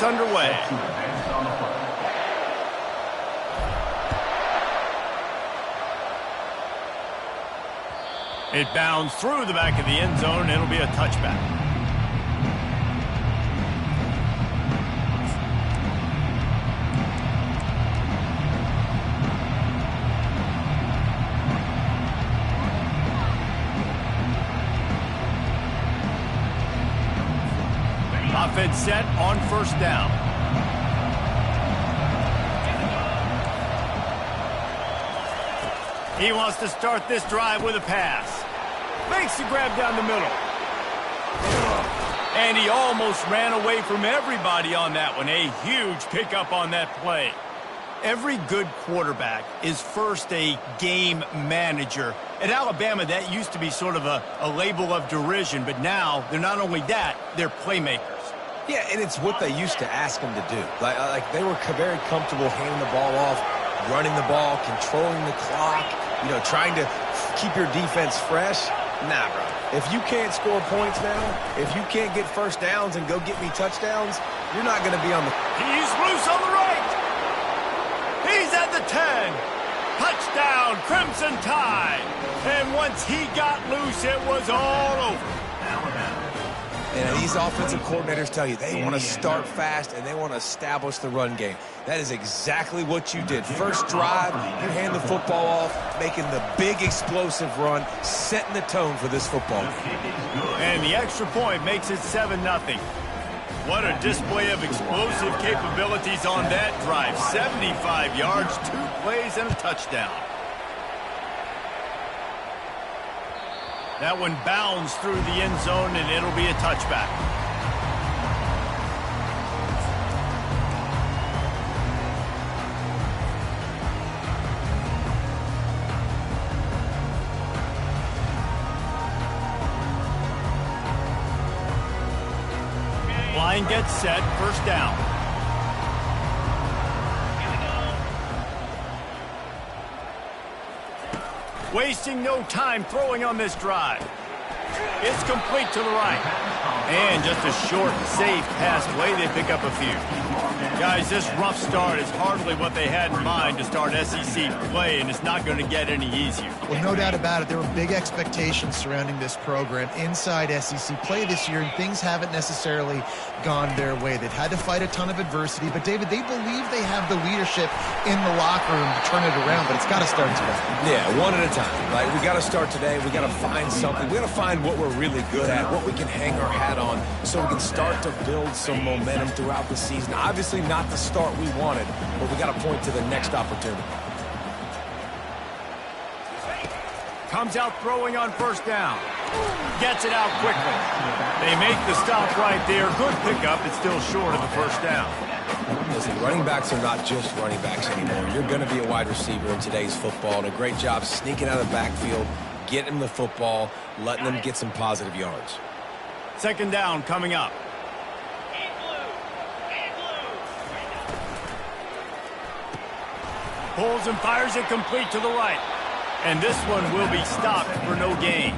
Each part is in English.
gets underway. It bounds through the back of the end zone. It'll be a touchback. Offense set on first down. He wants to start this drive with a pass. Makes the grab down the middle. And he almost ran away from everybody on that one. A huge pickup on that play. Every good quarterback is first a game manager. At Alabama, that used to be sort of a label of derision, but now they're not only that, they're playmakers. Yeah, and it's what they used to ask them to do. Like they were very comfortable handing the ball off, running the ball, controlling the clock, trying to keep your defense fresh. Nah, bro. If you can't score points now, if you can't get first downs and go get me touchdowns, you're not going to be on the... He's loose on the right. He's at the 10. Touchdown, Crimson Tide. And once he got loose, it was all over. And these offensive coordinators tell you they want to start fast and they want to establish the run game. That is exactly what you did. First drive, you hand the football off, making the big explosive run, setting the tone for this football game. And the extra point makes it 7-0. What a display of explosive capabilities on that drive. 75 yards, 2 plays, and a touchdown. That one bounds through the end zone, and it'll be a touchback. Line gets set, first down. Wasting no time throwing on this drive. It's complete to the right. And just a short, safe pass play. They pick up a few. Guys, this rough start is hardly what they had in mind to start SEC play, and it's not going to get any easier. Well, no doubt about it. There were big expectations surrounding this program inside SEC play this year, and things haven't necessarily gone their way. They've had to fight a ton of adversity, but, David, they believe they have the leadership in the locker room to turn it around, but it's got to start today. Yeah, one at a time, right? We got to start today. We got to find something. We got to find what we're really good at, what we can hang our hat on, so we can start to build some momentum throughout the season. Obviously not the start we wanted, but we got to point to the next opportunity. Comes out throwing on first down. Gets it out quickly. They make the stop right there. Good pickup. It's still short of the first down. Listen, running backs are not just running backs anymore. You're going to be a wide receiver in today's football, and a great job sneaking out of the backfield, getting the football, letting them get some positive yards. Second down coming up. Pulls and fires it complete to the right. And this one will be stopped for no gain.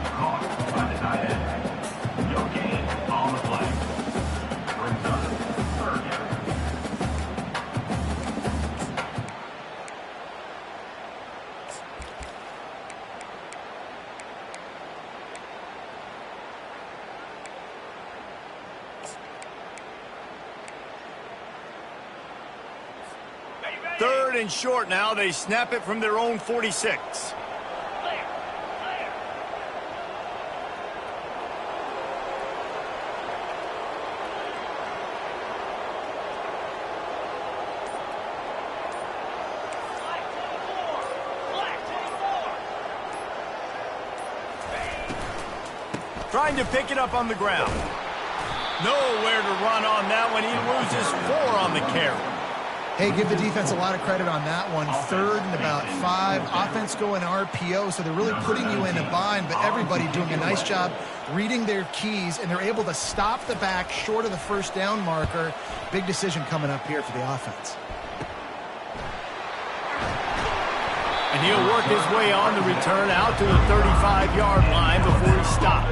Third and short now. They snap it from their own 46. Trying to pick it up on the ground. Nowhere to run on that one. He loses 4 on the carry. Hey, give the defense a lot of credit on that one. Third and about 5. Offense going RPO, so they're really putting you in a bind, but everybody doing a nice job reading their keys, and they're able to stop the back short of the first down marker. Big decision coming up here for the offense. And he'll work his way on the return out to the 35-yard line before he stops.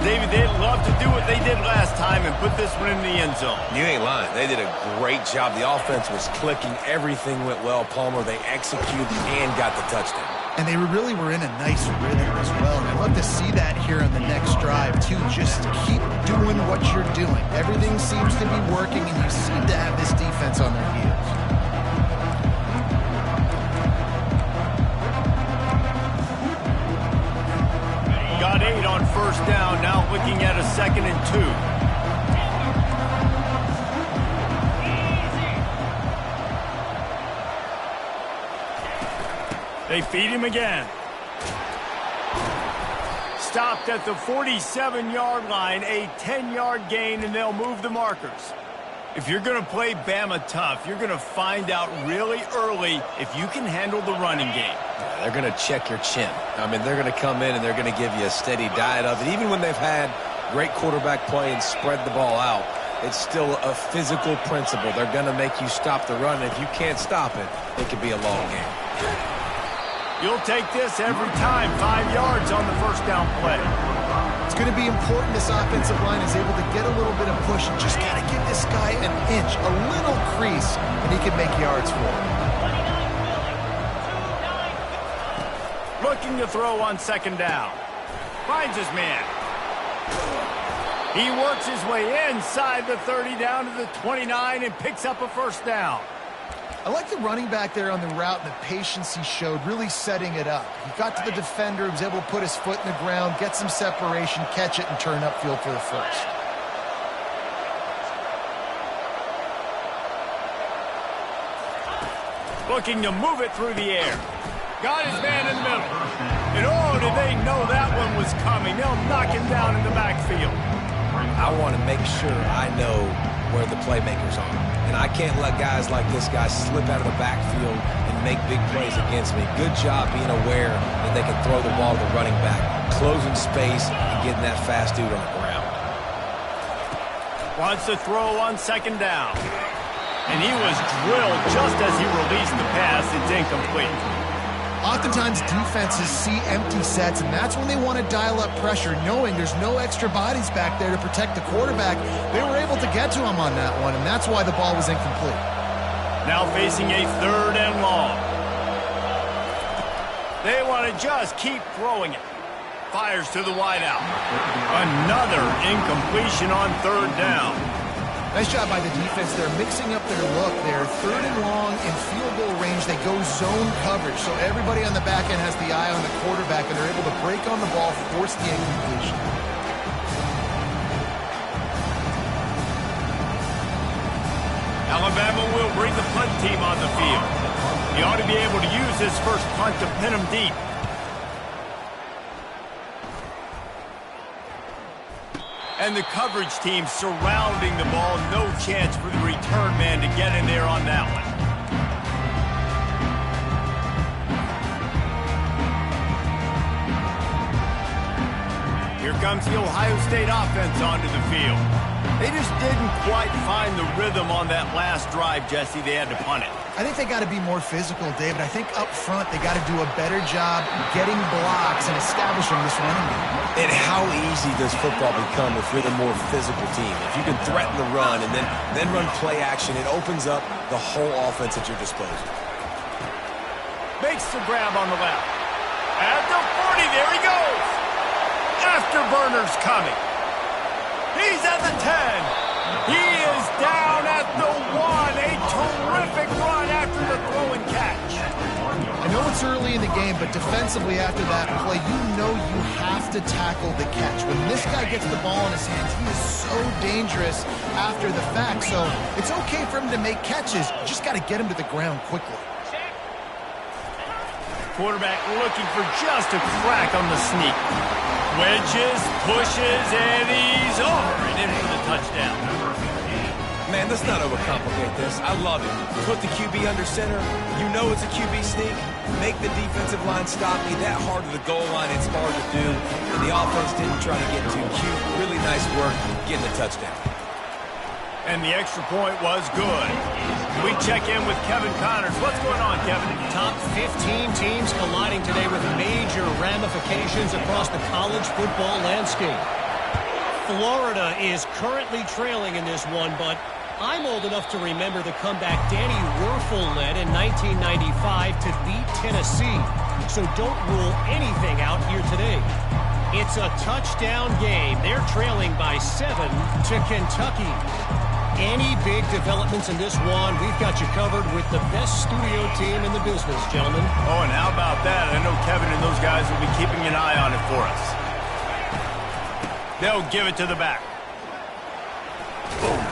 David, they'd love to do what they did last time and put this one in the end zone. You ain't lying. They did a great job. The offense was clicking. Everything went well, Palmer. They executed and got the touchdown. And they really were in a nice rhythm as well. And I'd love to see that here on the next drive, too. Just keep doing what you're doing. Everything seems to be working, and you seem to have this defense on their heels. Got 8 on first down, now looking at a 2nd and 2. They feed him again. Stopped at the 47-yard line, a 10-yard gain, and they'll move the markers. If you're going to play Bama tough, you're going to find out really early if you can handle the running game. Yeah, they're going to check your chin. I mean, they're going to come in and they're going to give you a steady diet of it. Even when they've had great quarterback play and spread the ball out, it's still a physical principle. They're going to make you stop the run. If you can't stop it, it could be a long game. You'll take this every time, 5 yards on the first down play. It's going to be important this offensive line is able to get a little bit of push and just got to give this guy an inch, a little crease, and he can make yards for it. Looking to throw on 2nd down. Finds his man. He works his way inside the 30 down to the 29 and picks up a first down. I like the running back there on the route and the patience he showed, really setting it up. He got to the defender, he was able to put his foot in the ground, get some separation, catch it, and turn upfield for the first. Looking to move it through the air. Got his man in the middle. And oh, did they know that one was coming. They'll knock him down in the backfield. I want to make sure I know where the playmakers are. And I can't let guys like this guy slip out of the backfield and make big plays against me. Good job being aware that they can throw the ball to the running back, closing space, and getting that fast dude on the ground. Wants to throw on 2nd down. And he was drilled just as he released the pass. It's incomplete. Oftentimes defenses see empty sets, and that's when they want to dial up pressure, knowing there's no extra bodies back there to protect the quarterback. They were able to get to him on that one, and that's why the ball was incomplete. Now facing a 3rd and long. They want to just keep throwing it. Fires to the wideout. Another incompletion on 3rd down. Nice job by the defense. They're mixing up their look there. 3rd and long in field goal range. They go zone coverage, so everybody on the back end has the eye on the quarterback, and they're able to break on the ball, force the incompletion. Alabama will bring the punt team on the field. He ought to be able to use his first punt to pin him deep. And the coverage team surrounding the ball. No chance for the return man to get in there on that one. Here comes the Ohio State offense onto the field. They just didn't quite find the rhythm on that last drive, Jesse. They had to punt it. I think they got to be more physical, David. I think up front they got to do a better job getting blocks and establishing this running game. And how easy does football become if you're the more physical team? If you can threaten the run and then run play action, it opens up the whole offense at your disposal. Makes the grab on the left. At the 40, there he goes. Afterburner's coming. He's at the 10. He is down at the 1. A terrific run after the throw and catch. I know it's early in the game, but defensively after that play, you know you have to tackle the catch. When this guy gets the ball in his hands, he is so dangerous after the fact. So it's okay for him to make catches. You just got to get him to the ground quickly. Quarterback looking for just a crack on the sneak. Wedges, pushes, and he's over and in for the touchdown. Man, let's not overcomplicate this. I love it. Put the QB under center. You know it's a QB sneak. Make the defensive line stop me. That hard to the goal line, it's hard to do. And the offense didn't try to get too cute. Really nice work getting the touchdown. And the extra point was good. We check in with Kevin Connors. What's going on, Kevin? Top 15 teams colliding today with major ramifications across the college football landscape. Florida is currently trailing in this one, but I'm old enough to remember the comeback Danny Werfel led in 1995 to beat Tennessee. So don't rule anything out here today. It's a touchdown game. They're trailing by 7 to Kentucky. Any big developments in this one, we've got you covered with the best studio team in the business, gentlemen. Oh, and how about that? I know Kevin and those guys will be keeping an eye on it for us. They'll give it to the back. Boom.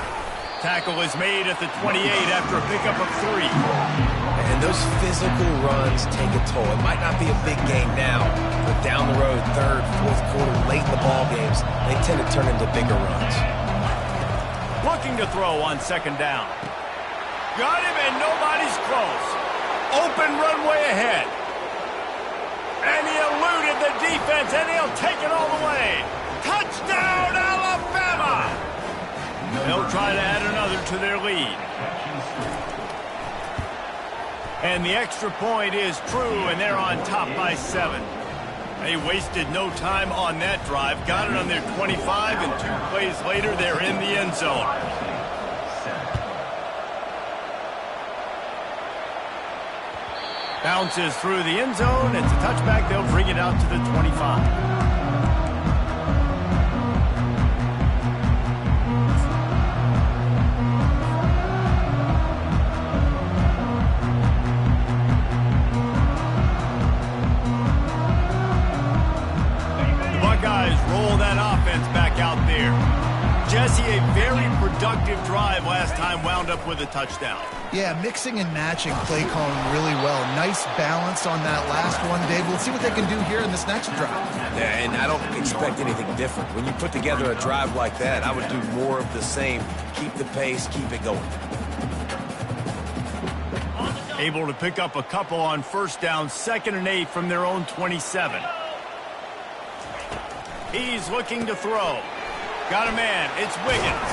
Tackle is made at the 28 after a pickup of 3. And those physical runs take a toll. It might not be a big game now, but down the road, third, fourth quarter, late in the ball games, they tend to turn into bigger runs. Looking to throw on second down. Got him, and nobody's close. Open runway ahead. And he eluded the defense, and he'll take it all the way. Touchdown, Alabama! They'll try to add another to their lead. And the extra point is true, and they're on top by 7. They wasted no time on that drive. Got it on their 25, and 2 plays later, they're in the end zone. Bounces through the end zone. It's a touchback. They'll bring it out to the 25. Roll that offense back out there. Jesse, a very productive drive last time wound up with a touchdown. Yeah, mixing and matching play calling really well. Nice balance on that last one, Dave. Let's see what they can do here in this next drive. Yeah, and I don't expect anything different. When you put together a drive like that, I would do more of the same. Keep the pace, keep it going. Able to pick up a couple on first down, 2nd and 8 from their own 27. He's looking to throw. Got a man. It's Wiggins.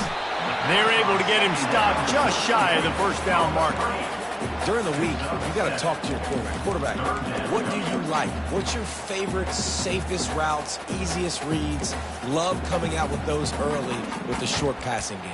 They're able to get him stopped just shy of the first down marker. During the week, you got to talk to your quarterback. What do you like? What's your favorite, safest routes, easiest reads? Love coming out with those early with the short passing game.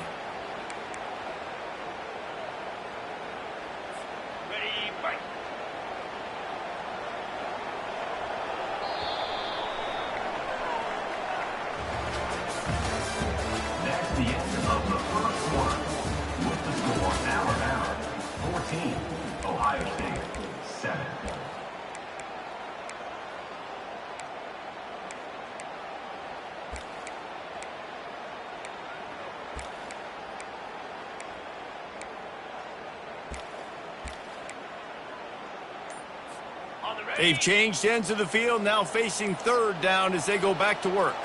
They've changed ends of the field, now facing 3rd down as they go back to work.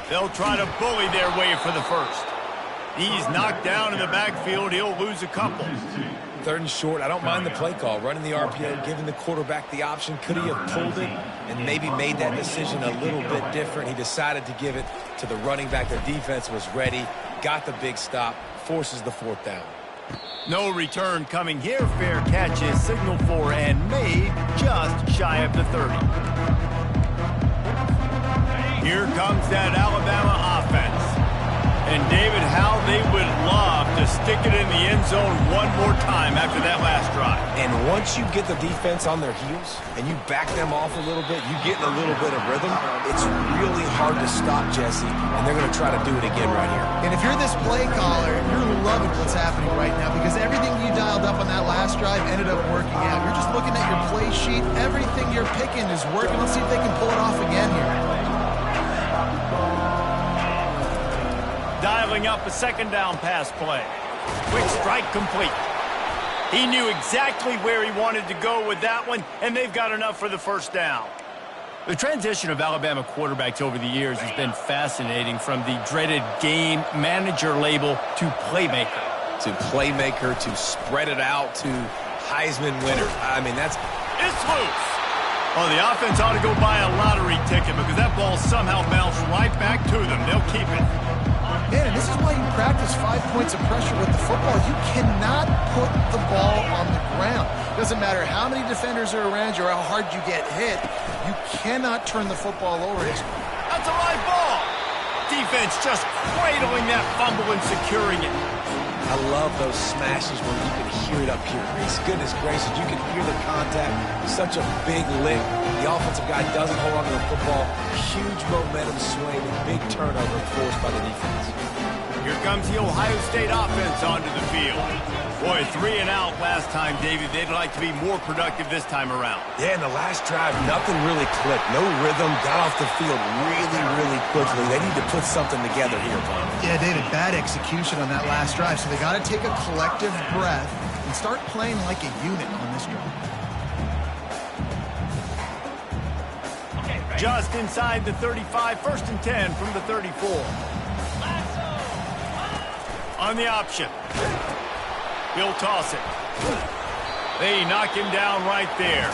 They'll try to bully their way for the first. He's knocked down in the backfield. He'll lose a couple. 3rd and short. I don't mind the play call. Running the RPO, giving the quarterback the option. Could he have pulled it and maybe made that decision a little bit different? He decided to give it to the running back. The defense was ready, got the big stop, forces the 4th down. No return coming here. Fair catch is signaled for and made just shy of the 30. Here comes that Alabama offense. And David, how they would love to stick it in the end zone one more time after that last drive. And once you get the defense on their heels and you back them off a little bit, you get in a little bit of rhythm, it's really hard to stop Jesse, and they're going to try to do it again right here. And if you're this play caller, you're loving what's happening right now because everything you dialed up on that last drive ended up working out. You're just looking at your play sheet. Everything you're picking is working. Let's see if they can pull it off again here. Dialing up a 2nd down pass play. Quick strike complete. He knew exactly where he wanted to go with that one, and they've got enough for the first down. The transition of Alabama quarterbacks over the years has been fascinating, from the dreaded game manager label to playmaker. To playmaker, to spread it out, to Heisman winner. I mean, that's... It's loose. Oh, the offense ought to go buy a lottery ticket because that ball somehow bounced right back to them. They'll keep it. Man, and this is why you practice 5 points of pressure with the football. You cannot put the ball on the ground. Doesn't matter how many defenders are around you or how hard you get hit. You cannot turn the football over. It's a wants a live ball. Defense just cradling that fumble and securing it. I love those smashes where you can hear it up here. Goodness gracious, you can hear the contact. Such a big lick. The offensive guy doesn't hold on to the football. Huge momentum swing and big turnover forced by the defense. Here comes the Ohio State offense onto the field. Boy, 3 and out last time, David. They'd like to be more productive this time around. Yeah, in the last drive, nothing really clicked. No rhythm. Got off the field really, really quickly. They need to put something together here, Bama. Yeah, David, bad execution on that last drive. So they got to take a collective breath and start playing like a unit on this drive. Just inside the 35, 1st and 10 from the 34. On the option. He'll toss it. They knock him down right there.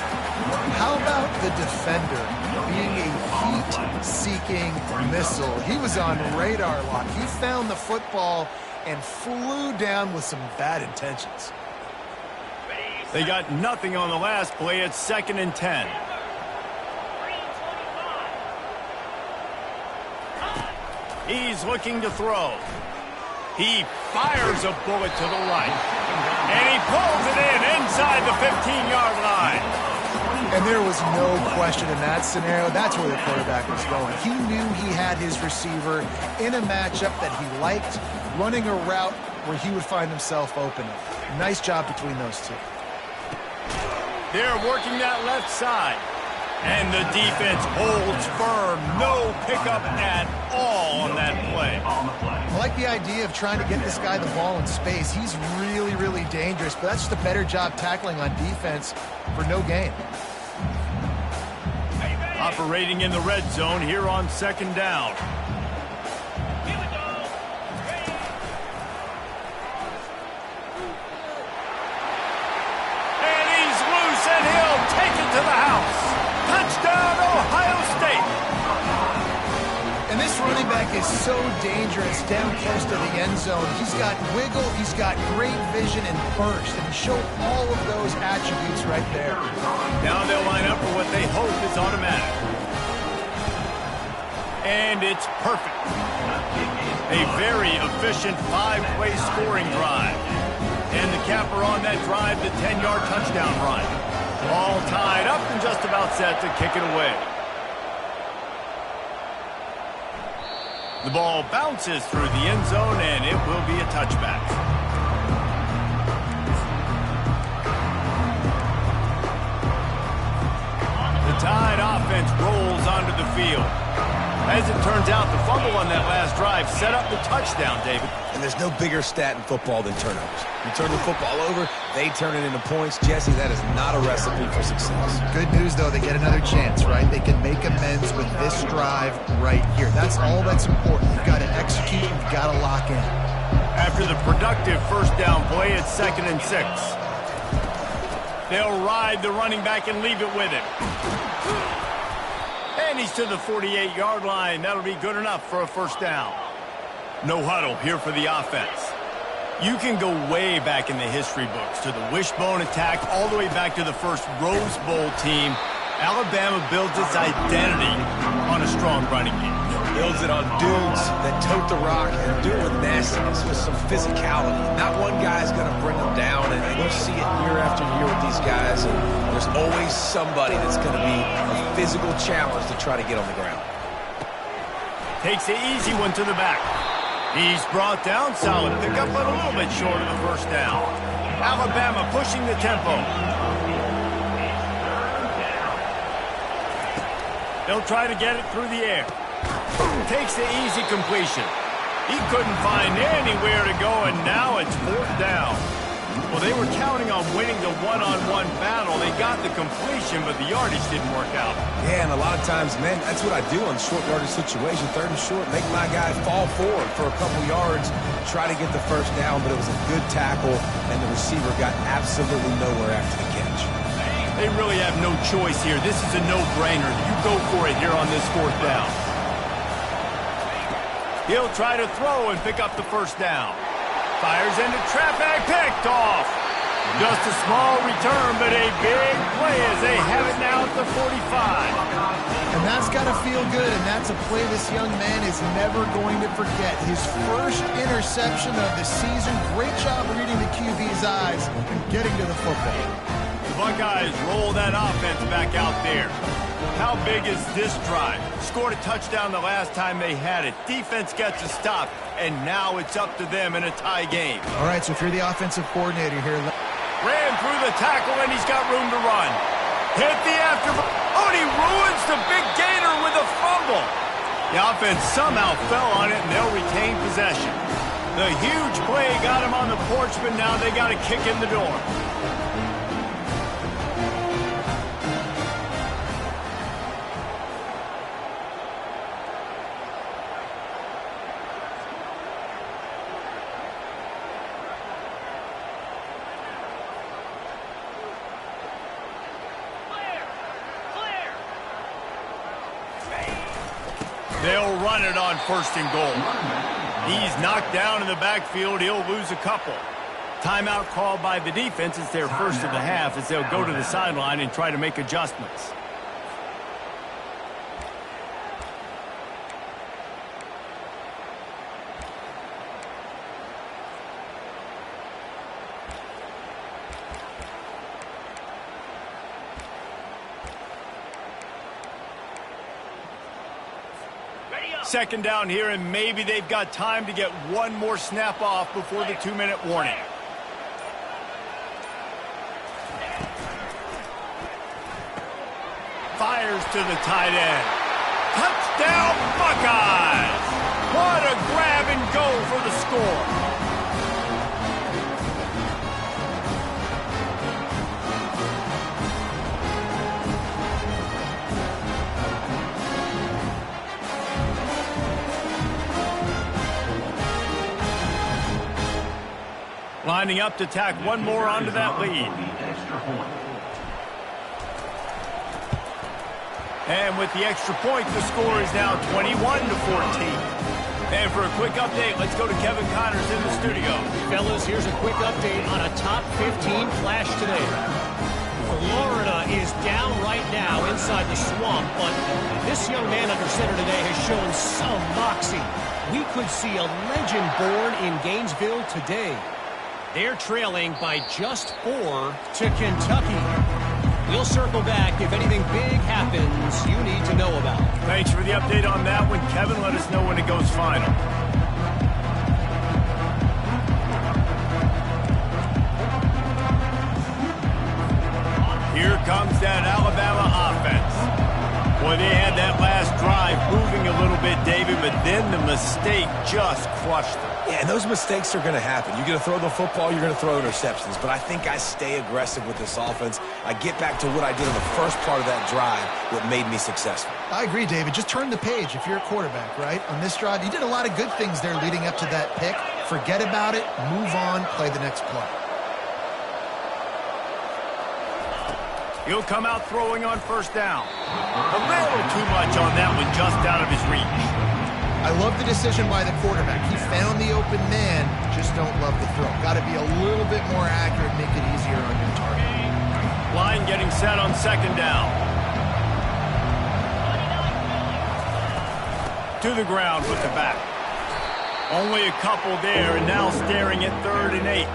How about the defender being a heat-seeking missile? He was on radar lock. He found the football and flew down with some bad intentions. They got nothing on the last play. It's 2nd and 10. He's looking to throw. He fires a bullet to the right. And he pulls it in inside the 15-yard line. And there was no question in that scenario. That's where the quarterback was going. He knew he had his receiver in a matchup that he liked, running a route where he would find himself open. Nice job between those two. They're working that left side. And the defense holds firm. No pickup at all on that play. I like the idea of trying to get this guy the ball in space. He's really, really dangerous, but that's just a better job tackling on defense for no gain. Operating in the red zone here on 2nd down. And he's loose, and he'll take it to the house. Touchdown, Ohio State. And this running back is so dangerous down close to the end zone. He's got wiggle, he's got great vision and burst, and he showed all of those attributes right there. Now they'll line up for what they hope is automatic. And it's perfect. A very efficient 5-play scoring drive. And the capper on that drive, the 10-yard touchdown run. All tied up and just about set to kick it away. The ball bounces through the end zone, and it will be a touchback. The Tide offense rolls onto the field. As it turns out, the fumble on that last drive set up the touchdown, David. And there's no bigger stat in football than turnovers. You turn the football over, they turn it into points. Jesse, that is not a recipe for success. Good news, though, they get another chance, right? They can make amends with this drive right here. That's all that's important. You've got to execute, you've got to lock in. After the productive 1st down play, it's 2nd and 6. They'll ride the running back and leave it with him. And he's to the 48-yard line. That'll be good enough for a 1st down. No huddle here for the offense. You can go way back in the history books to the wishbone attack all the way back to the first Rose Bowl team. Alabama builds its identity on a strong running game. Builds it on dudes that tote the rock and do it with nastiness, with some physicality. Not one guy's going to bring them down, and you see it year after year with these guys, and there's always somebody that's going to be a physical challenge to try to get on the ground. Takes the easy one to the back. He's brought down, solid pickup, but a little bit short of the 1st down. Alabama pushing the tempo. They'll try to get it through the air. Takes the easy completion. He couldn't find anywhere to go, and now it's 4th down. Well, they were counting on winning the one-on-one battle. They got the completion, but the yardage didn't work out. Yeah, and a lot of times, man, that's what I do on short yardage situation. 3rd and short, make my guy fall forward for a couple yards, try to get the 1st down, but it was a good tackle, and the receiver got absolutely nowhere after the catch. They really have no choice here. This is a no-brainer. You go for it here on this 4th down. He'll try to throw and pick up the 1st down. Fires into traffic, picked off. Just a small return, but a big play as they have it now at the 45. And that's got to feel good, and that's a play this young man is never going to forget. His first interception of the season. Great job reading the QB's eyes and getting to the football. The Buckeyes roll that offense back out there. How big is this drive? Scored a touchdown the last time they had it. Defense gets a stop, and now it's up to them in a tie game. All right, so if you're the offensive coordinator here. Ran through the tackle, and he's got room to run. Hit the after. Oh, and he ruins the big gainer with a fumble. The offense somehow fell on it, and they'll retain possession. The huge play got him on the porch, but now they got to kick in the door. They'll run it on 1st and goal. He's knocked down in the backfield. He'll lose a couple. Timeout called by the defense. It's their first of the half as they'll go to the sideline and try to make adjustments. Second down here, and maybe they've got time to get one more snap off before the 2-minute warning. Fires to the tight end. Touchdown, Buckeyes! What a grab and go for the score. Lining up to tack one more onto that lead. And with the extra point, the score is now 21-14. And for a quick update, let's go to Kevin Connors in the studio. Fellas, here's a quick update on a top 15 flash today. Florida is down right now inside the swamp, but this young man under center today has shown some moxie. We could see a legend born in Gainesville today. They're trailing by just 4 to Kentucky. We'll circle back if anything big happens you need to know about. Thanks for the update on that one, Kevin. Let us know when it goes final. Here comes that Alabama offense. Boy, they had that last drive moving a little bit, David, but then the mistake just crushed them. Yeah, and those mistakes are going to happen. You're going to throw the football, you're going to throw interceptions. But I think I stay aggressive with this offense. I get back to what I did in the first part of that drive, what made me successful. I agree, David. Just turn the page if you're a quarterback, right? On this drive, you did a lot of good things there leading up to that pick. Forget about it, move on, play the next play. He'll come out throwing on 1st down. A little too much on that one, just out of his reach. I love the decision by the quarterback. He found the open man, just don't love the throw. Got to be a little bit more accurate, make it easier on your target. Line getting set on 2nd down. To the ground with the back. Only a couple there, and now staring at 3rd and 8.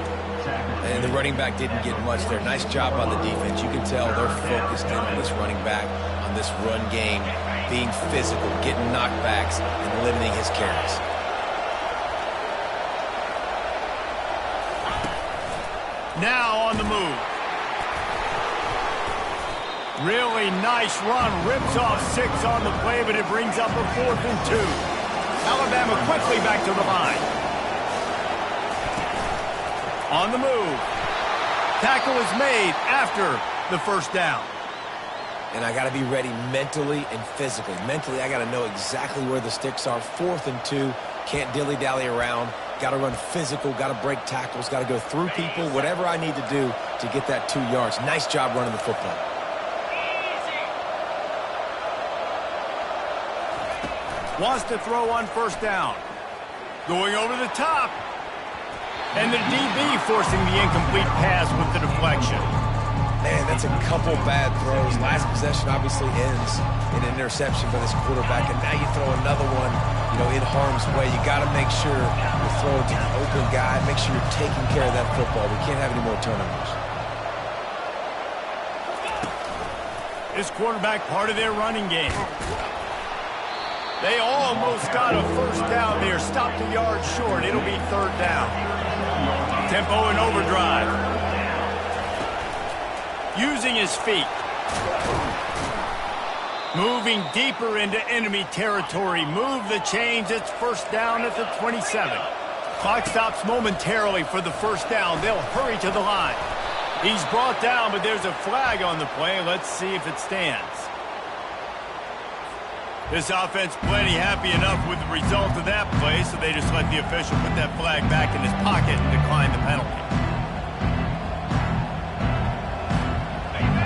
And the running back didn't get much there. Nice job on the defense. You can tell they're focused in on this running back, on this run game, being physical, getting knockbacks, and limiting his carries. Now on the move. Really nice run. Rips off 6 on the play, but it brings up a 4th and 2. Alabama quickly back to the line. On the move. Tackle is made after the 1st down. And I got to be ready mentally and physically. Mentally, I got to know exactly where the sticks are. 4th and 2. Can't dilly-dally around. Got to run physical. Got to break tackles. Got to go through people. Whatever I need to do to get that 2 yards. Nice job running the football. Wants to throw on 1st down. Going over the top. And the DB forcing the incomplete pass with the deflection. Man, that's a couple bad throws. Last possession obviously ends in an interception by this quarterback, and now you throw another one, in harm's way. You got to make sure you throw it to the open guy. Make sure you're taking care of that football. We can't have any more turnovers. This quarterback part of their running game. They almost got a first down there. Stopped a yard short. It'll be third down. Tempo and overdrive. Using his feet. Moving deeper into enemy territory. Move the chains. It's first down at the 27. Clock stops momentarily for the first down. They'll hurry to the line. He's brought down, but there's a flag on the play. Let's see if it stands. This offense plenty happy enough with the result of that play, so they just let the official put that flag back in his pocket and decline the penalty.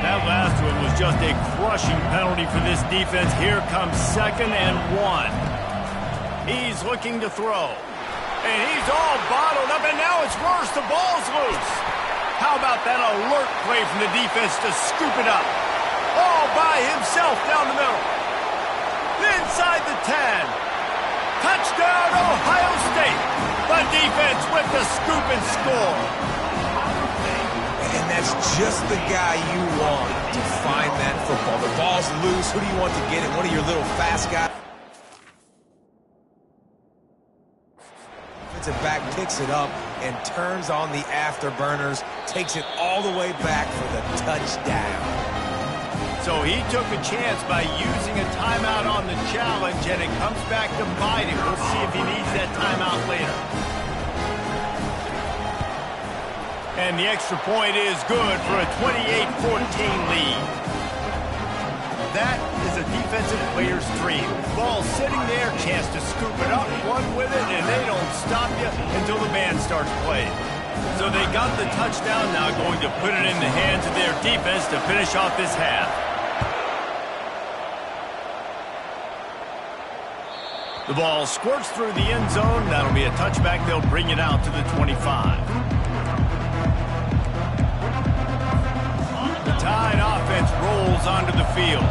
That last one was just a crushing penalty for this defense. Here comes 2nd and 1. He's looking to throw. And he's all bottled up, and now it's worse. The ball's loose. How about that alert play from the defense to scoop it up? All by himself down the middle. Inside the 10. Touchdown, Ohio State. The defense with the scoop and score. And that's just the guy you want to find that football. The ball's loose. Who do you want to get it? One of your little fast guys. Defensive back picks it up and turns on the afterburners. Takes it all the way back for the touchdown. So he took a chance by using a timeout on the challenge, and it comes back to bite him. We'll see if he needs that timeout later. And the extra point is good for a 28-14 lead. That is a defensive player's dream. Ball sitting there, chance to scoop it up, run with it, and they don't stop you until the band starts playing. So they got the touchdown, now going to put it in the hands of their defense to finish off this half. The ball squirts through the end zone. That'll be a touchback. They'll bring it out to the 25. The Tide offense rolls onto the field.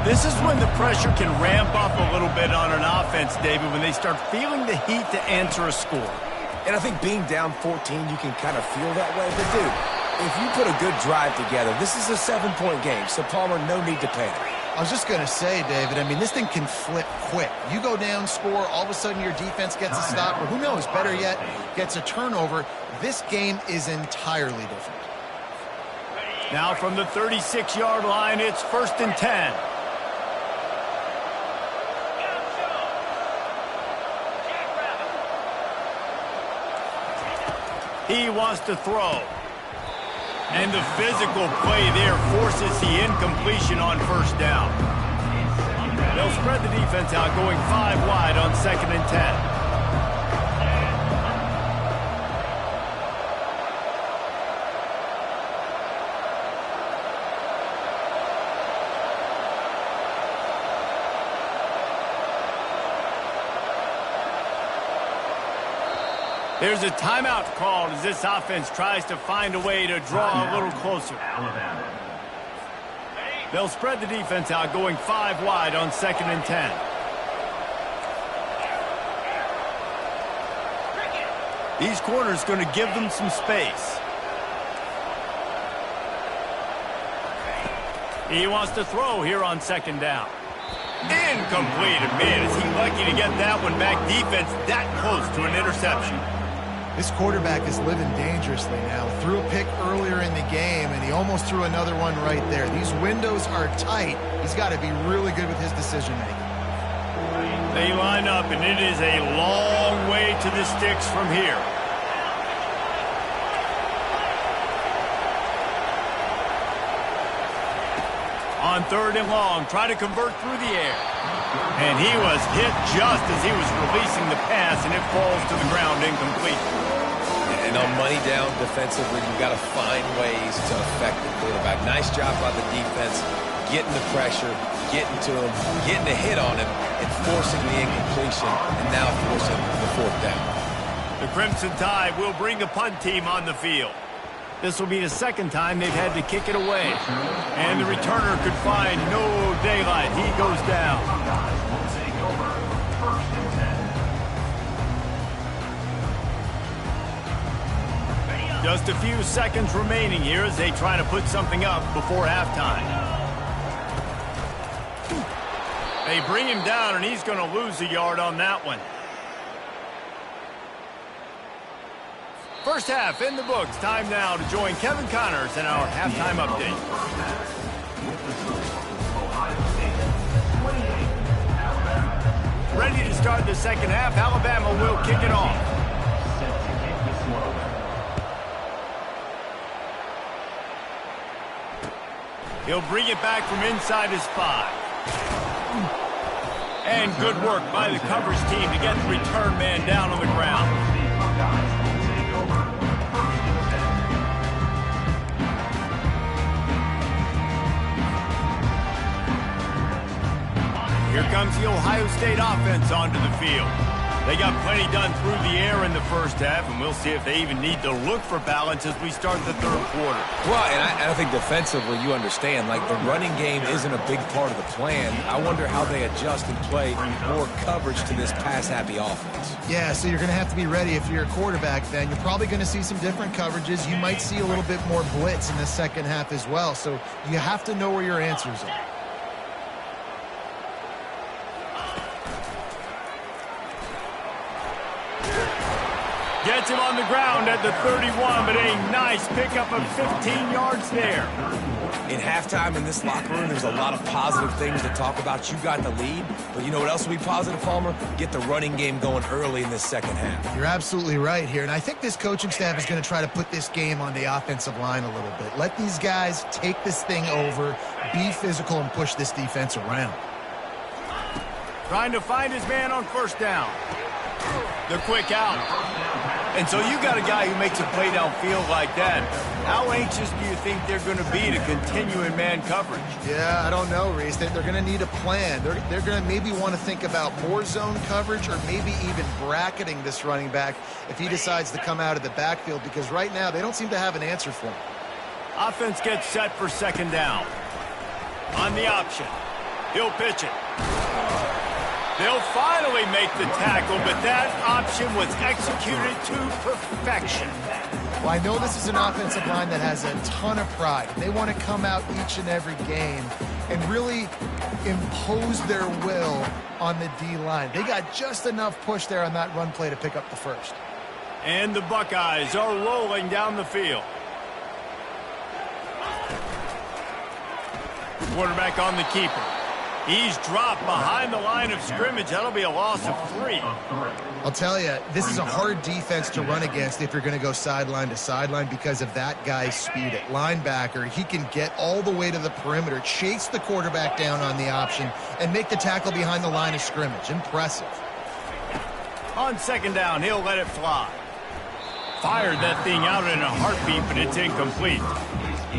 This is when the pressure can ramp up a little bit on an offense, David, when they start feeling the heat to answer a score. And I think being down 14, you can kind of feel that way. But, dude, if you put a good drive together, this is a 7-point game, so Palmer, no need to panic. I was just going to say, David, I mean, this thing can flip quick. You go down, score, all of a sudden your defense gets a stop, or who knows, better yet, gets a turnover. This game is entirely different. Now from the 36-yard line, it's 1st and 10. He wants to throw. And the physical play there forces the incompletion on first down. They'll spread the defense out, going 5 wide on 2nd and 10. There's a timeout called as this offense tries to find a way to draw a little closer. They'll spread the defense out, going 5 wide on 2nd and 10. These corners going to give them some space. He wants to throw here on 2nd down. Incomplete. Man, is he lucky to get that one back. Defense that close to an interception. This quarterback is living dangerously now. Threw a pick earlier in the game, and he almost threw another one right there. These windows are tight. He's got to be really good with his decision-making. They line up, and it is a long way to the sticks from here. On 3rd and long, try to convert through the air. And he was hit just as he was releasing the pass, and it falls to the ground incomplete. And on money down defensively, you've got to find ways to affect the quarterback. Nice job by the defense, getting the pressure, getting to him, getting a hit on him, and forcing the incompletion, and now forcing the 4th down. The Crimson Tide will bring the punt team on the field. This will be the second time they've had to kick it away. And the returner could find no daylight. He goes down. Just a few seconds remaining here as they try to put something up before halftime. They bring him down, and he's going to lose a yard on that one. First half in the books. Time now to join Kevin Connors in our halftime update. Ready to start the second half. Alabama will kick it off. He'll bring it back from inside his 5. And good work by the coverage team to get the return man down on the ground. Here comes the Ohio State offense onto the field. They got plenty done through the air in the first half, and we'll see if they even need to look for balance as we start the third quarter. Well, and I think defensively, you understand, like the running game isn't a big part of the plan. I wonder how they adjust and play more coverage to this pass-happy offense. Yeah, so you're going to have to be ready if you're a quarterback then. You're probably going to see some different coverages. You might see a little bit more blitz in the second half as well. So you have to know where your answers are. Gets him on the ground at the 31, but a nice pickup of 15 yards there. In halftime in this locker room, there's a lot of positive things to talk about. You got the lead, but you know what else will be positive, Palmer? Get the running game going early in this second half. You're absolutely right here, and I think this coaching staff is going to try to put this game on the offensive line a little bit. Let these guys take this thing over, be physical, and push this defense around. Trying to find his man on first down. The quick out. And so you got a guy who makes a play downfield like that. How anxious do you think they're going to be to continue in man coverage? Yeah, I don't know, Reese. They're going to need a plan. They're going to maybe want to think about more zone coverage or maybe even bracketing this running back if he decides to come out of the backfield, because right now they don't seem to have an answer for him. Offense gets set for second down. On the option. He'll pitch it. They'll finally make the tackle, but that option was executed to perfection. Well, I know this is an offensive line that has a ton of pride. They want to come out each and every game and really impose their will on the D-line. They got just enough push there on that run play to pick up the first. And the Buckeyes are rolling down the field. Quarterback on the keeper. He's dropped behind the line of scrimmage. That'll be a loss of 3. I'll tell you, this is a hard defense to run against if you're going to go sideline to sideline because of that guy's speed at linebacker. He can get all the way to the perimeter, chase the quarterback down on the option, and make the tackle behind the line of scrimmage. Impressive. On second down, he'll let it fly. Fired that thing out in a heartbeat, but it's incomplete.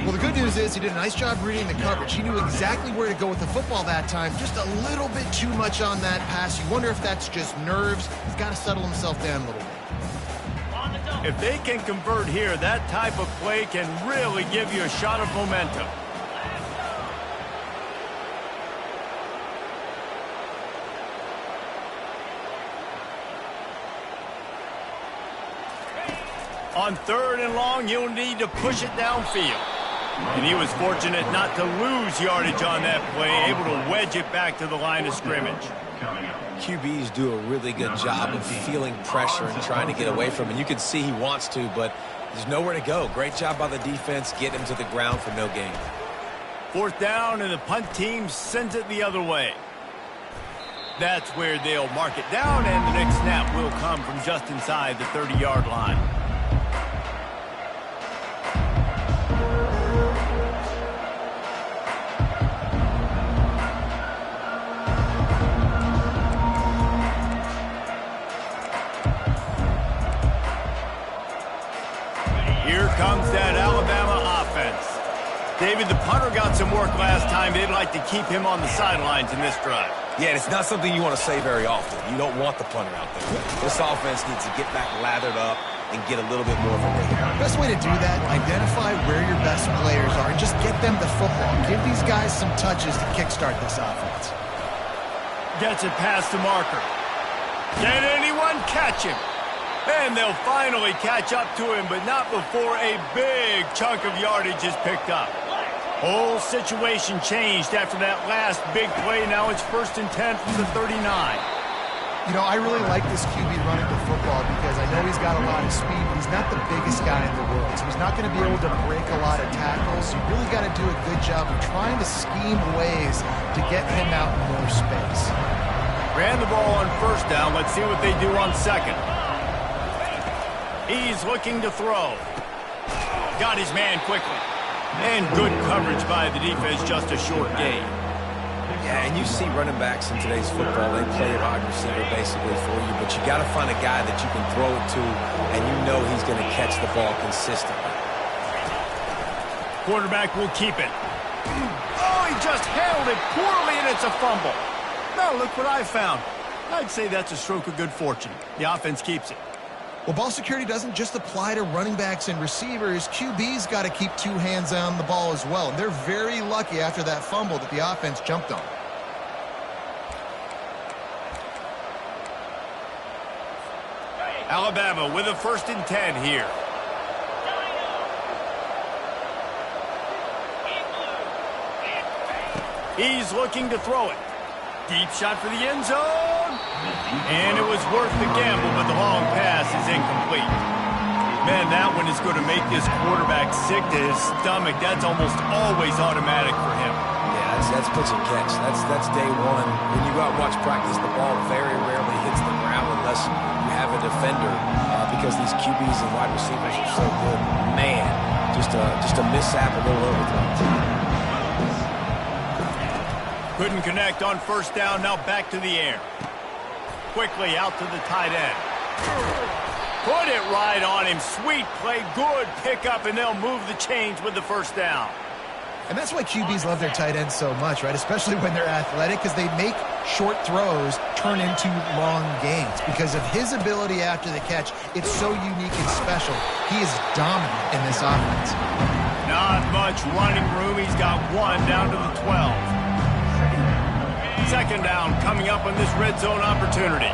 Well, the good news is he did a nice job reading the coverage. He knew exactly where to go with the football that time. Just a little bit too much on that pass. You wonder if that's just nerves. He's got to settle himself down a little bit. If they can convert here, that type of play can really give you a shot of momentum. On third and long, you'll need to push it downfield. And he was fortunate not to lose yardage on that play, able to wedge it back to the line of scrimmage. QBs do a really good job of feeling pressure and trying to get away from it. You can see he wants to, but there's nowhere to go. Great job by the defense, get him to the ground for no gain. Fourth down, and the punt team sends it the other way. That's where they'll mark it down, and the next snap will come from just inside the 30-yard line. Here comes that Alabama offense. David, the punter got some work last time. They'd like to keep him on the sidelines in this drive. Yeah, and it's not something you want to say very often. You don't want the punter out there. This offense needs to get back lathered up and get a little bit more of a rhythm. Best way to do that, identify where your best players are and just get them the football. Give these guys some touches to kickstart this offense. Gets it past the marker. Can anyone catch him? And they'll finally catch up to him, but not before a big chunk of yardage is picked up. Whole situation changed after that last big play. Now it's 1st and 10 from the 39. You know, I really like this QB running the football because I know he's got a lot of speed, but he's not the biggest guy in the world. So he's not going to be able to break a lot of tackles. You really got to do a good job of trying to scheme ways to get him out in more space. Ran the ball on 1st down. Let's see what they do on 2nd. He's looking to throw. Got his man quickly. And good coverage by the defense, just a short gain. Yeah, and you see running backs in today's football, they play a wide receiver basically for you, but you got to find a guy that you can throw it to, and you know he's going to catch the ball consistently. Quarterback will keep it. Oh, he just handled it poorly, and it's a fumble. Now look what I found. I'd say that's a stroke of good fortune. The offense keeps it. Well, ball security doesn't just apply to running backs and receivers. QB's got to keep 2 hands on the ball as well. And they're very lucky after that fumble that the offense jumped on. Alabama with a 1st and 10 here. He's looking to throw it. Deep shot for the end zone. And it was worth the gamble, but the long pass is incomplete. Man, that one is going to make this quarterback sick to his stomach. That's almost always automatic for him. Yeah, that's pitch and catch. That's day one. When you go out and watch practice, the ball very rarely hits the ground unless you have a defender because these QBs and wide receivers are so good. Man, just a mishap, a little overthrow. Couldn't connect on 1st down. Now back to the air. Quickly out to the tight end. Put it right on him. Sweet play. Good pickup, and they'll move the chains with the 1st down. And that's why QBs love their tight ends so much, right? Especially when they're athletic, because they make short throws turn into long gains. Because of his ability after the catch, it's so unique and special. He is dominant in this offense. Not much running room. He's got 1 down to the 12. 2nd down coming up on this red zone opportunity.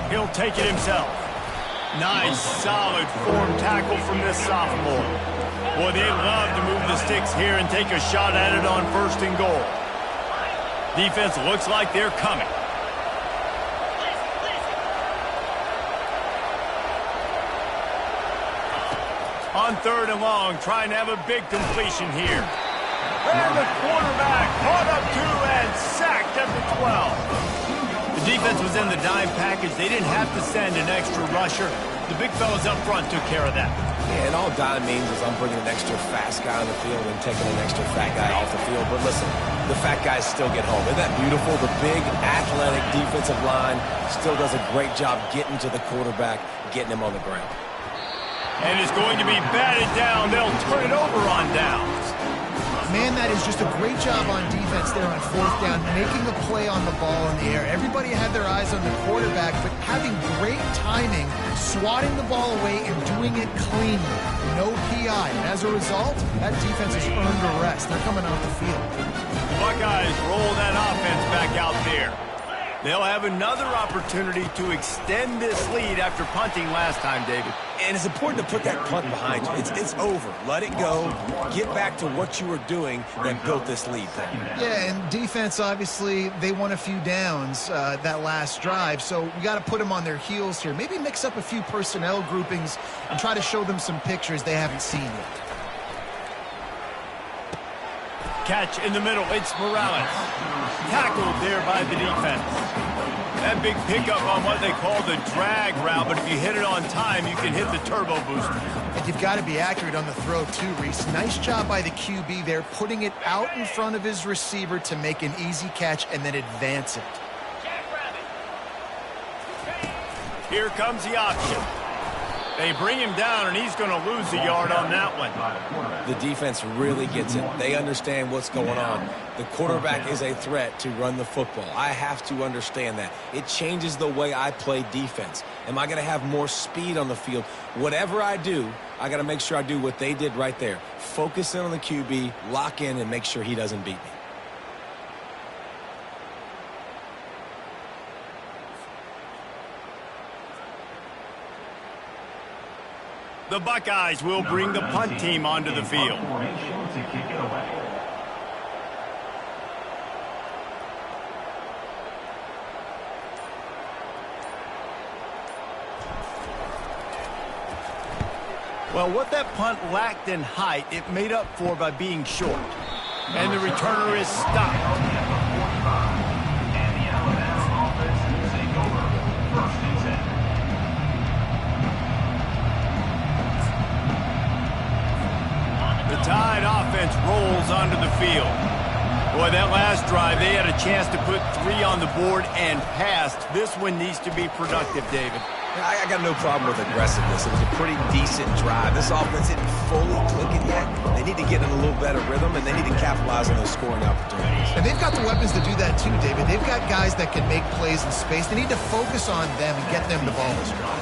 He'll take it himself. Nice, solid form tackle from this sophomore. Boy, they love to move the sticks here and take a shot at it on 1st and goal. Defense looks like they're coming. On 3rd and long, trying to have a big completion here. And the quarterback caught up to and sacked at the 12. The defense was in the dime package. They didn't have to send an extra rusher. The big fellas up front took care of that. Yeah, and all dime means is I'm bringing an extra fast guy on the field and taking an extra fat guy off the field. But listen, the fat guys still get home. Isn't that beautiful? The big, athletic defensive line still does a great job getting to the quarterback, getting him on the ground. And it's going to be batted down. They'll turn it over on downs. Man, that is just a great job on defense there on 4th down, making a play on the ball in the air. Everybody had their eyes on the quarterback, but having great timing, swatting the ball away and doing it cleanly. No PI. And as a result, that defense has earned a rest. They're coming off the field. The Buckeyes roll that offense back out there. They'll have another opportunity to extend this lead after punting last time, David. And it's important to put that punt behind you. It's over. Let it go. Get back to what you were doing that built this lead. Yeah, and defense, obviously, they won a few downs that last drive, so we got to put them on their heels here. Maybe mix up a few personnel groupings and try to show them some pictures they haven't seen yet. Catch in the middle. It's Morales. Tackled there by the defense. That big pickup on what they call the drag route, but if you hit it on time, you can hit the turbo booster. And you've got to be accurate on the throw too, Reese. Nice job by the QB there, putting it out in front of his receiver to make an easy catch and then advance it. Here comes the option. They bring him down, and he's going to lose a yard on that one. The defense really gets it. They understand what's going on. The quarterback is a threat to run the football. I have to understand that. It changes the way I play defense. Am I going to have more speed on the field? Whatever I do, I got to make sure I do what they did right there. Focus in on the QB, lock in, and make sure he doesn't beat me. The Buckeyes will bring the punt team onto the field. Well, what that punt lacked in height, it made up for by being short. And the returner is stopped. The Tide offense rolls onto the field. Boy, that last drive, they had a chance to put 3 on the board and passed. This one needs to be productive, David. I got no problem with aggressiveness. It was a pretty decent drive. This offense isn't fully clicking yet. They need to get in a little better rhythm, and they need to capitalize on those scoring opportunities. And they've got the weapons to do that too, David. They've got guys that can make plays in space. They need to focus on them and get them the ball this drive.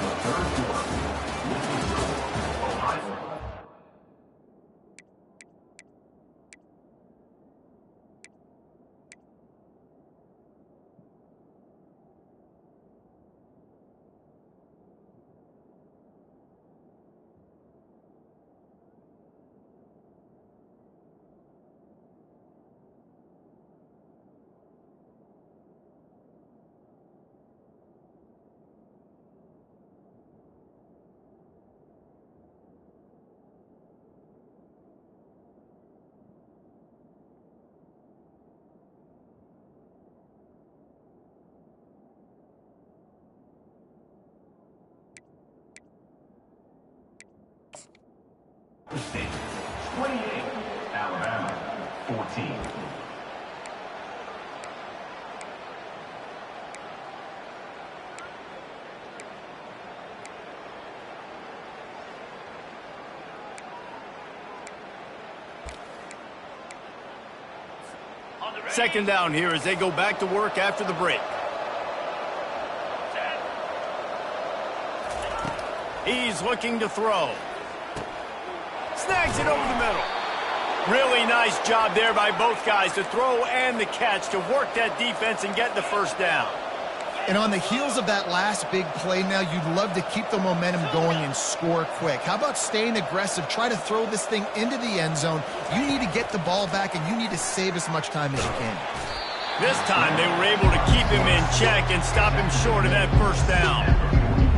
State 28, Alabama 14. Second down here as they go back to work after the break. He's looking to throw. Snags it over the middle. Really nice job there by both guys to throw and the catch to work that defense and get the first down. And on the heels of that last big play now, you'd love to keep the momentum going and score quick. How about staying aggressive? Try to throw this thing into the end zone. You need to get the ball back, and you need to save as much time as you can. This time they were able to keep him in check and stop him short of that first down.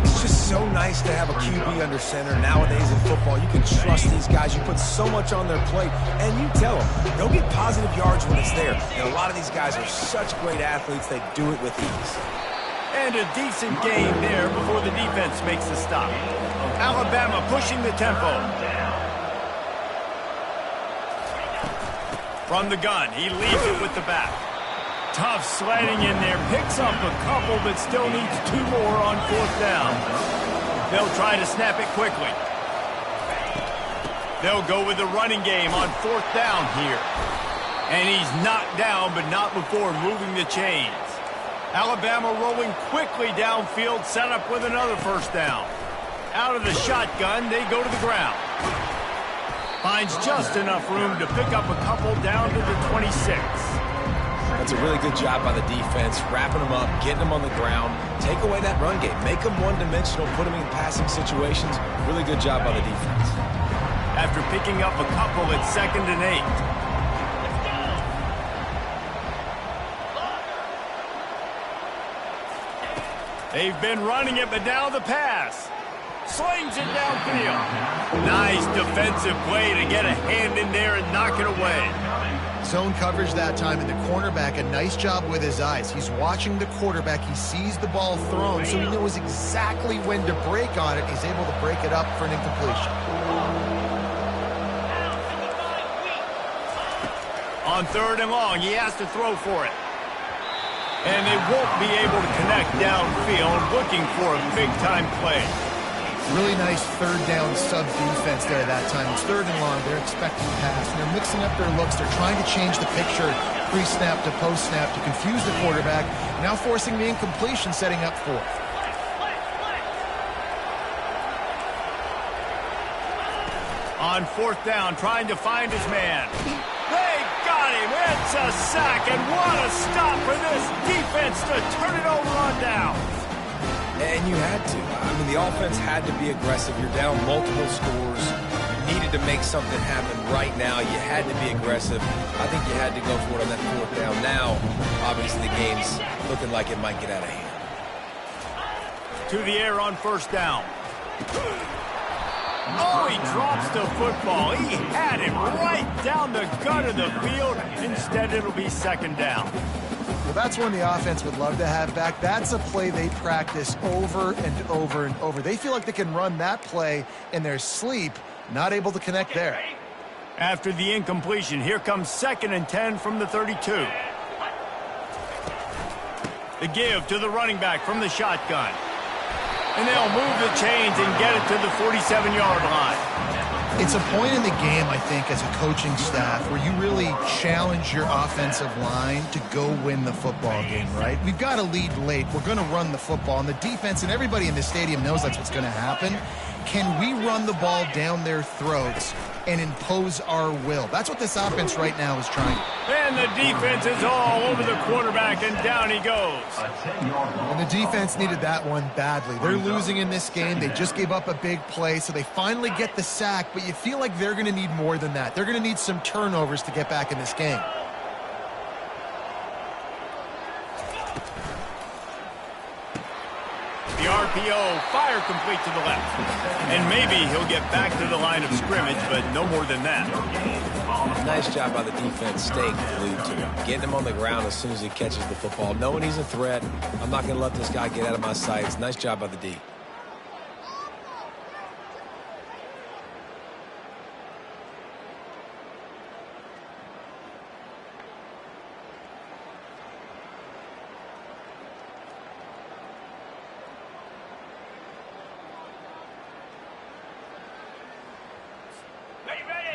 It's just so nice to have a QB under center. Nowadays in football, you can trust these guys. You put so much on their plate, and you tell them, go get positive yards when it's there. And a lot of these guys are such great athletes, they do it with ease. And a decent game there before the defense makes the stop. Alabama pushing the tempo. From the gun, he leaves it with the back. Tough sliding in there, picks up a couple, but still needs 2 more on 4th down. They'll try to snap it quickly. They'll go with the running game on 4th down here. And he's knocked down, but not before moving the chains. Alabama rolling quickly downfield, set up with another first down. Out of the shotgun, they go to the ground. Finds just enough room to pick up a couple down to the 26. That's a really good job by the defense, wrapping them up, getting them on the ground. Take away that run game. Make them one-dimensional, put them in passing situations. Really good job by the defense. After picking up a couple at 2nd and 8. They've been running it, but now the pass. Slings it downfield. Nice defensive play to get a hand in there and knock it away. Zone coverage that time, and the cornerback, a nice job with his eyes. He's watching the quarterback. He sees the ball thrown, so he knows exactly when to break on it. He's able to break it up for an incompletion. On 3rd and long, he has to throw for it. And they won't be able to connect downfield, looking for a big-time play. Really nice third down sub defense there that time. It's third and long. They're expecting pass, and they're mixing up their looks. They're trying to change the picture pre-snap to post-snap to confuse the quarterback, now forcing the incompletion, setting up fourth. On fourth down, trying to find his man. They got him. It's a sack, and what a stop for this defense to turn it over on down. And you had to. I mean, the offense had to be aggressive. You're down multiple scores. You needed to make something happen right now. You had to be aggressive. I think you had to go for it on that fourth down. Now, obviously, the game's looking like it might get out of hand. To the air on first down. Oh, he drops the football. He had him right down the gut of the field. Instead, it'll be second down. Well, that's one the offense would love to have back. That's a play they practice over and over and over. They feel like they can run that play in their sleep, not able to connect there. After the incompletion, here comes 2nd and 10 from the 32. The give to the running back from the shotgun. And they'll move the chains and get it to the 47-yard line. It's a point in the game, I think, as a coaching staff where you really challenge your offensive line to go win the football game, right? We've got to lead late. We're going to run the football. And the defense and everybody in the stadium knows that's what's going to happen. Can we run the ball down their throats and impose our will? That's what this offense right now is trying. And the defense is all over the quarterback, and down he goes. And the defense needed that one badly. They're losing in this game. They just gave up a big play, so they finally get the sack, but you feel like they're going to need more than that. They're going to need some turnovers to get back in this game. The RPO, fire complete to the left. And maybe he'll get back to the line of scrimmage, but no more than that. Nice job by the defense staying glued to him. Getting him on the ground as soon as he catches the football. Knowing he's a threat, I'm not going to let this guy get out of my sights. Nice job by the D.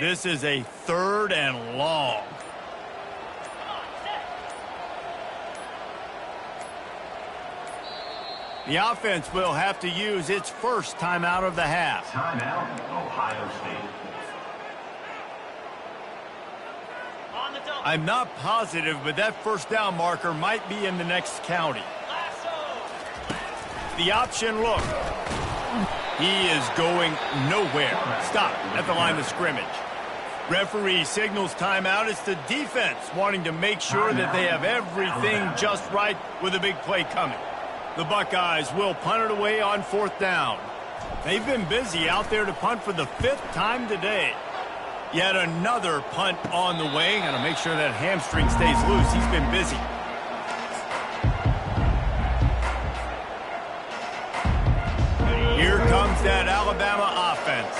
This is a 3rd and long. The offense will have to use its first timeout of the half. Timeout, Ohio State. I'm not positive, but that first down marker might be in the next county. The option look. He is going nowhere. Stop at the line of scrimmage. Referee signals timeout. It's the defense wanting to make sure that they have everything just right with a big play coming. The Buckeyes will punt it away on 4th down. They've been busy out there to punt for the 5th time today. Yet another punt on the way. Got to make sure that hamstring stays loose. He's been busy. Here comes that Alabama offense.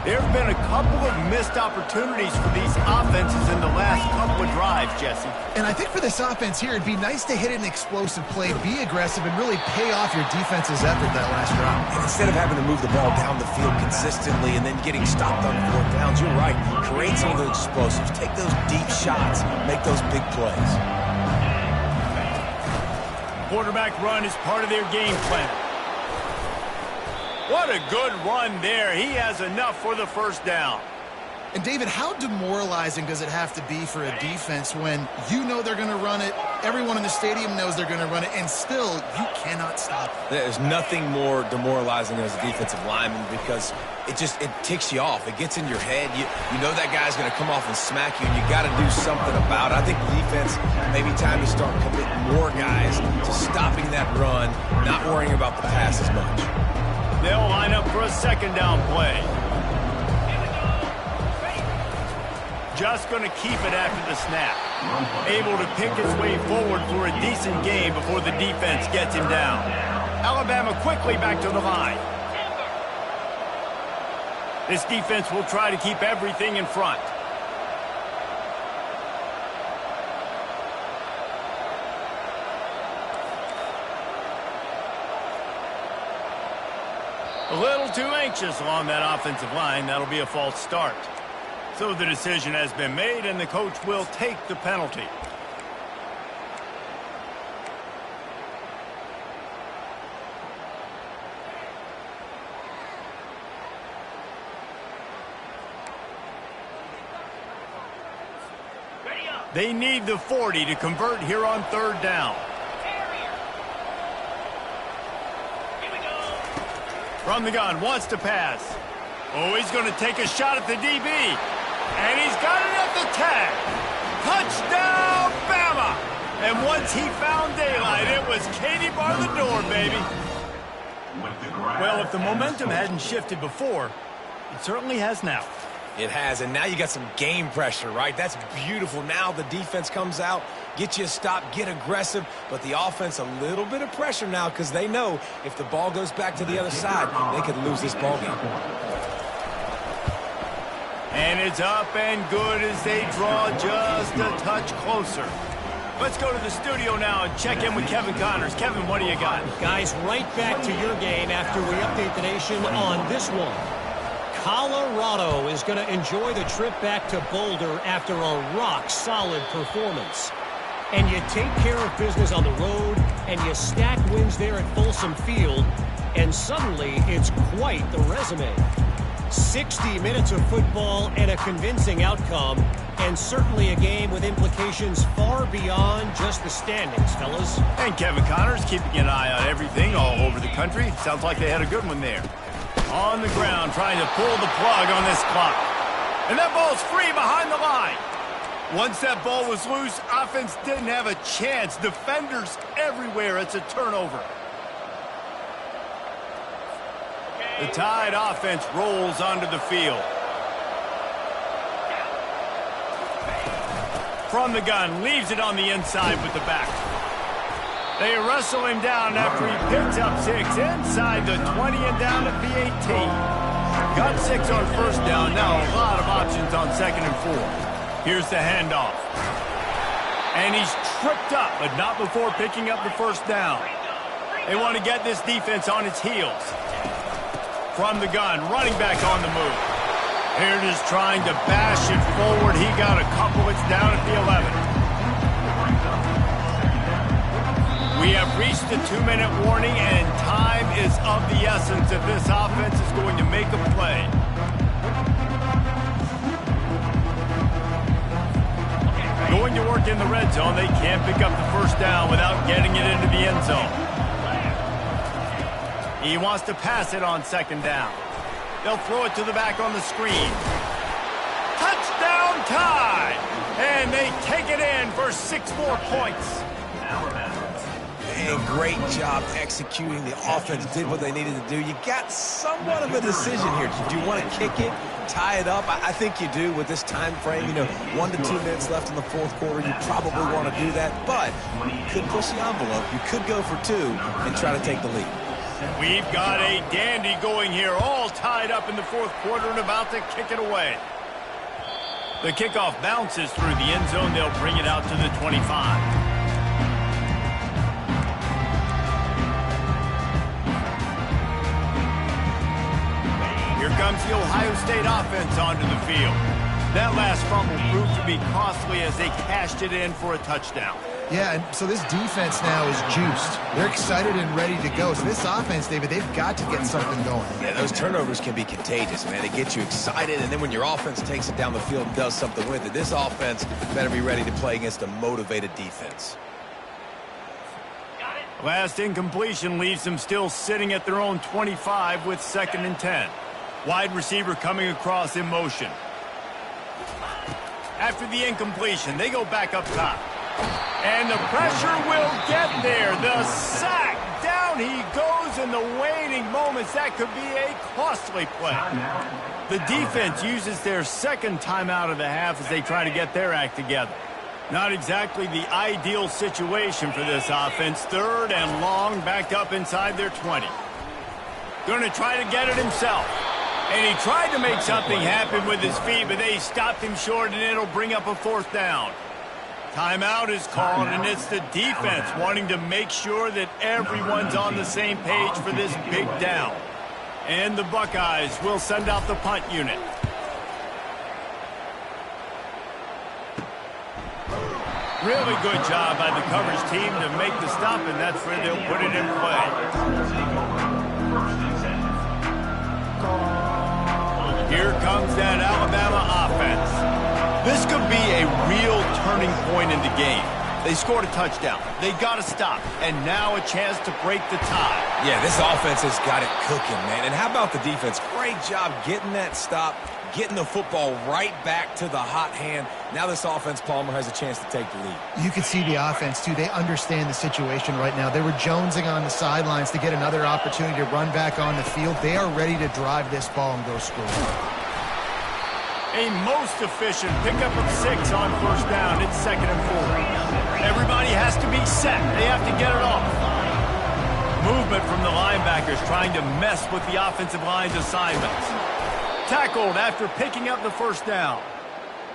There have been a couple of missed opportunities for these offenses in the last couple of drives, Jesse. And I think for this offense here, it'd be nice to hit an explosive play, be aggressive, and really pay off your defense's effort that last drive. And instead of having to move the ball down the field consistently and then getting stopped on 4th downs, you're right. Create some of those explosives. Take those deep shots. Make those big plays. Quarterback run is part of their game plan. What a good run there. He has enough for the first down. And, David, how demoralizing does it have to be for a defense when you know they're going to run it, everyone in the stadium knows they're going to run it, and still you cannot stop it? There's nothing more demoralizing as a defensive lineman because it ticks you off. It gets in your head. You know that guy's going to come off and smack you, and you got to do something about it. I think the defense, maybe time to start committing more guys to stopping that run, not worrying about the pass as much. They'll line up for a 2nd down play. Just going to keep it after the snap. Able to pick his way forward for a decent game before the defense gets him down. Alabama quickly back to the line. This defense will try to keep everything in front. A little too anxious along that offensive line. That'll be a false start. So the decision has been made, and the coach will take the penalty. They need the 40 to convert here on third down. From the gun, wants to pass. Oh, he's going to take a shot at the DB. And he's got it at the tag. Touchdown, Bama! And once he found daylight, it was Katie bar the door, baby. Well, if the momentum hadn't shifted before, it certainly has now. It has, and now you got some game pressure, right? That's beautiful. Now the defense comes out, get you a stop, get aggressive, but the offense a little bit of pressure now because they know if the ball goes back to the other side, they could lose this ball game. And it's up and good as they draw just a touch closer. Let's go to the studio now and check in with Kevin Connors. Kevin, what do you got? Guys, right back to your game after we update the nation on this one. Colorado is going to enjoy the trip back to Boulder after a rock-solid performance. And you take care of business on the road, and you stack wins there at Folsom Field, and suddenly it's quite the resume. 60 minutes of football and a convincing outcome, and certainly a game with implications far beyond just the standings, fellas. And Kevin Connors keeping an eye on everything all over the country. Sounds like they had a good one there. On the ground, trying to pull the plug on this clock. And that ball's free behind the line. Once that ball was loose, offense didn't have a chance. Defenders everywhere. It's a turnover. The Tide offense rolls onto the field. From the gun, leaves it on the inside with the back. They wrestle him down after he picks up 6 inside the 20 and down at the 18. Got 6 on first down. Now a lot of options on 2nd and 4. Here's the handoff. And he's tripped up, but not before picking up the first down. They want to get this defense on its heels. From the gun, running back on the move. Here it is trying to bash it forward. He got a couple. It's down at the 11. We have reached the 2-minute warning, and time is of the essence if this offense is going to make a play. Going to work in the red zone, they can't pick up the first down without getting it into the end zone. He wants to pass it on 2nd down. They'll throw it to the back on the screen. Touchdown Tide! And they take it in for 6 more points. And great job executing. The offense did what they needed to do. You got somewhat of a decision here. Do you want to kick it, tie it up? I think you do with this time frame. 1 to 2 minutes left in the fourth quarter. You probably want to do that, but you could push the envelope. You could go for 2 and try to take the lead. We've got a dandy going here, all tied up in the fourth quarter and about to kick it away. The kickoff bounces through the end zone. They'll bring it out to the 25. Here comes the Ohio State offense onto the field. That last fumble proved to be costly as they cashed it in for a touchdown. Yeah, and so this defense now is juiced. They're excited and ready to go. So this offense, David, they've got to get something going. Yeah, those turnovers can be contagious, man. They get you excited, and then when your offense takes it down the field and does something with it, this offense better be ready to play against a motivated defense. Last incompletion leaves them still sitting at their own 25 with 2nd and 10. Wide receiver coming across in motion. After the incompletion, they go back up top. And the pressure will get there. The sack. Down he goes in the waning moments. That could be a costly play. The defense uses their 2nd timeout of the half as they try to get their act together. Not exactly the ideal situation for this offense. 3rd and long, back up inside their 20. Going to try to get it himself. And he tried to make something happen with his feet, but they stopped him short, and it'll bring up a 4th down. Timeout is called, and it's the defense wanting to make sure that everyone's on the same page for this big down. And the Buckeyes will send out the punt unit. Really good job by the coverage team to make the stop, and that's where they'll put it in play. Here comes that Alabama offense. This could be a real turning point in the game. They scored a touchdown. They got to stop. And now a chance to break the tie. Yeah, this offense has got it cooking, man. And how about the defense? Great job getting that stop, getting the football right back to the hot hand. Now this offense, Palmer, has a chance to take the lead. You can see the offense, too. They understand the situation right now. They were jonesing on the sidelines to get another opportunity to run back on the field. They are ready to drive this ball and go score. A most efficient pickup of 6 on first down. It's 2nd and 4. Everybody has to be set. They have to get it off. Movement from the linebackers trying to mess with the offensive line's assignments. Tackled after picking up the first down.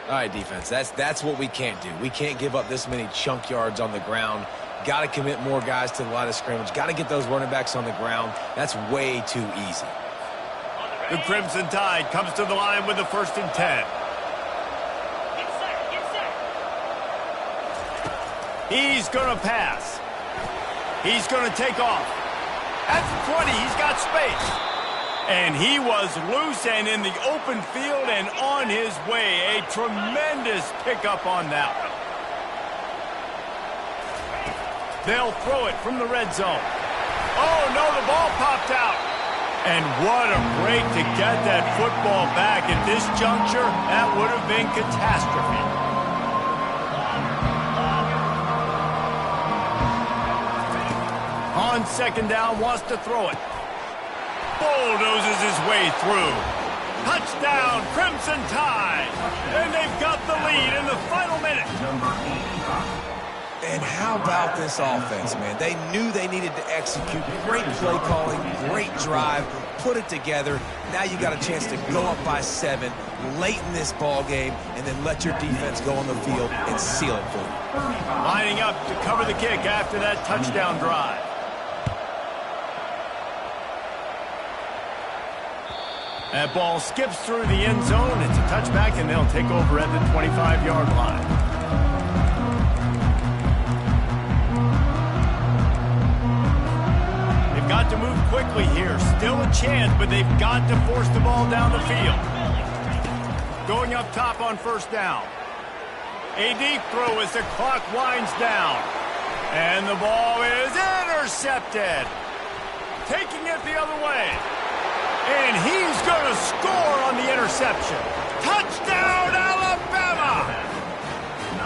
All right, defense, that's what we can't do. We can't give up this many chunk yards on the ground. Got to commit more guys to the line of scrimmage. Got to get those running backs on the ground. That's way too easy. The Crimson Tide comes to the line with the 1st and 10. He's going to pass. He's going to take off. At the 20, he's got space. And he was loose and in the open field and on his way. A tremendous pickup on that one. They'll throw it from the red zone. Oh, no, the ball popped out. And what a break to get that football back at this juncture. That would have been catastrophe. On 2nd down, wants to throw it. Bulldozes his way through. Touchdown, Crimson Tide. And they've got the lead in the final minute. And how about this offense, man? They knew they needed to execute. Great play calling, great drive, put it together. Now you got a chance to go up by 7 late in this ball game and then let your defense go on the field and seal it for you. Lining up to cover the kick after that touchdown drive. That ball skips through the end zone. It's a touchback, and they'll take over at the 25-yard line. Got to move quickly here. Still a chance, but they've got to force the ball down the field. Going up top on 1st down. A deep throw as the clock winds down. And the ball is intercepted. Taking it the other way. And he's going to score on the interception. Touchdown, Alabama!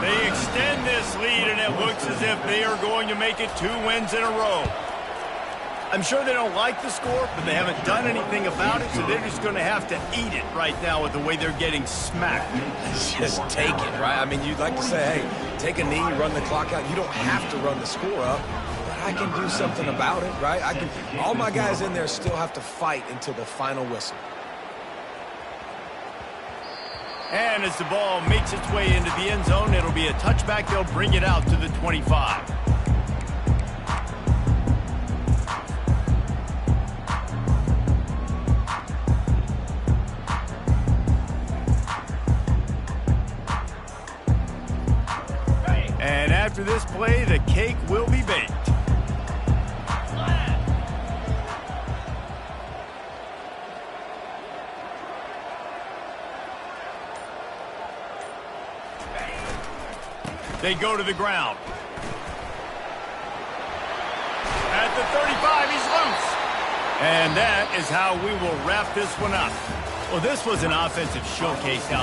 They extend this lead, and it looks as if they are going to make it 2 wins in a row. I'm sure they don't like the score, but they haven't done anything about it, so they're just going to have to eat it right now with the way they're getting smacked. Just take it, right? I mean, you'd like to say, hey, take a knee, run the clock out. You don't have to run the score up, but I can do something about it, right? All my guys in there still have to fight until the final whistle. And as the ball makes its way into the end zone, it'll be a touchback. They'll bring it out to the 25. And after this play, the cake will be baked. They go to the ground. At the 35, he's loose. And that is how we will wrap this one up. Well, this was an offensive showcase out there.